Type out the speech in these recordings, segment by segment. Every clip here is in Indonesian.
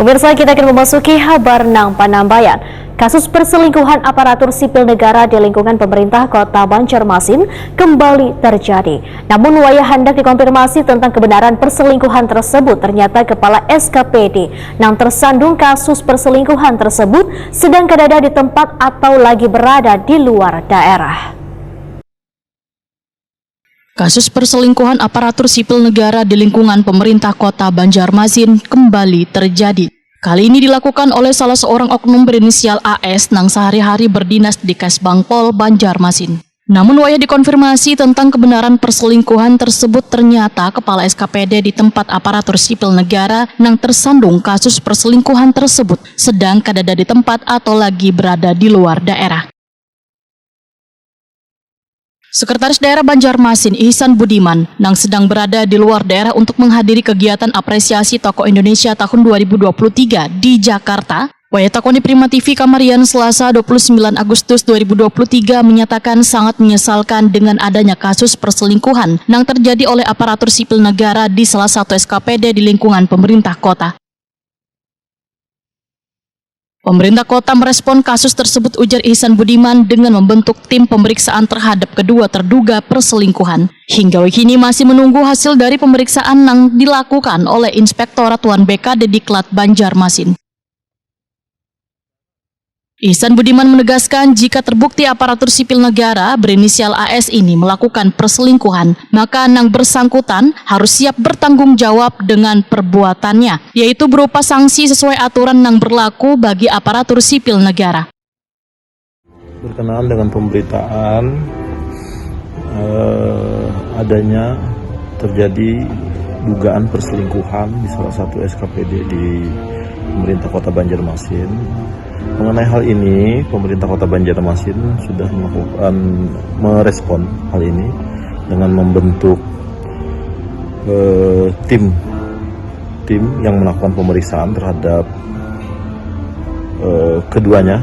Pemirsa, kita akan memasuki kabar Nang Panambayan. Kasus perselingkuhan aparatur sipil negara di lingkungan pemerintah Kota Banjarmasin kembali terjadi. Namun wayah hendak dikonfirmasi tentang kebenaran perselingkuhan tersebut, ternyata Kepala SKPD yang tersandung kasus perselingkuhan tersebut sedang berada di tempat atau lagi berada di luar daerah. Kasus perselingkuhan aparatur sipil negara di lingkungan pemerintah Kota Banjarmasin kembali terjadi. Kali ini dilakukan oleh salah seorang oknum berinisial AS yang sehari-hari berdinas di Kesbangpol Banjarmasin. Namun wayah dikonfirmasi tentang kebenaran perselingkuhan tersebut, ternyata Kepala SKPD di tempat aparatur sipil negara yang tersandung kasus perselingkuhan tersebut sedang berada di tempat atau lagi berada di luar daerah. Sekretaris Daerah Banjarmasin Ihsan Budiman yang sedang berada di luar daerah untuk menghadiri kegiatan apresiasi Tokoh Indonesia tahun 2023 di Jakarta, wayah takoni Prima TV Kamarian Selasa 29 Agustus 2023 menyatakan sangat menyesalkan dengan adanya kasus perselingkuhan yang terjadi oleh aparatur sipil negara di salah satu SKPD di lingkungan pemerintah kota. Pemerintah kota merespon kasus tersebut, ujar Ihsan Budiman, dengan membentuk tim pemeriksaan terhadap kedua terduga perselingkuhan. Hingga kini masih menunggu hasil dari pemeriksaan yang dilakukan oleh Inspektorat 1 BKD Diklat Banjarmasin. Ihsan Budiman menegaskan jika terbukti aparatur sipil negara berinisial AS ini melakukan perselingkuhan, maka yang bersangkutan harus siap bertanggung jawab dengan perbuatannya, yaitu berupa sanksi sesuai aturan yang berlaku bagi aparatur sipil negara. Berkenaan dengan pemberitaan adanya terjadi dugaan perselingkuhan di salah satu SKPD di pemerintah Kota Banjarmasin. Mengenai hal ini, pemerintah Kota Banjarmasin sudah merespon hal ini dengan membentuk tim yang melakukan pemeriksaan terhadap keduanya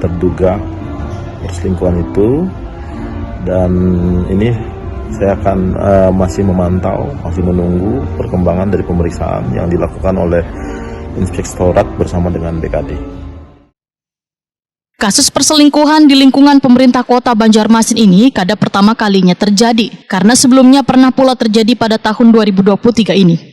terduga perselingkuhan itu, dan ini saya akan masih memantau, masih menunggu perkembangan dari pemeriksaan yang dilakukan oleh Inspektorat bersama dengan BKD. Kasus perselingkuhan di lingkungan pemerintah Kota Banjarmasin ini kada pertama kalinya terjadi, karena sebelumnya pernah pula terjadi pada tahun 2023 ini.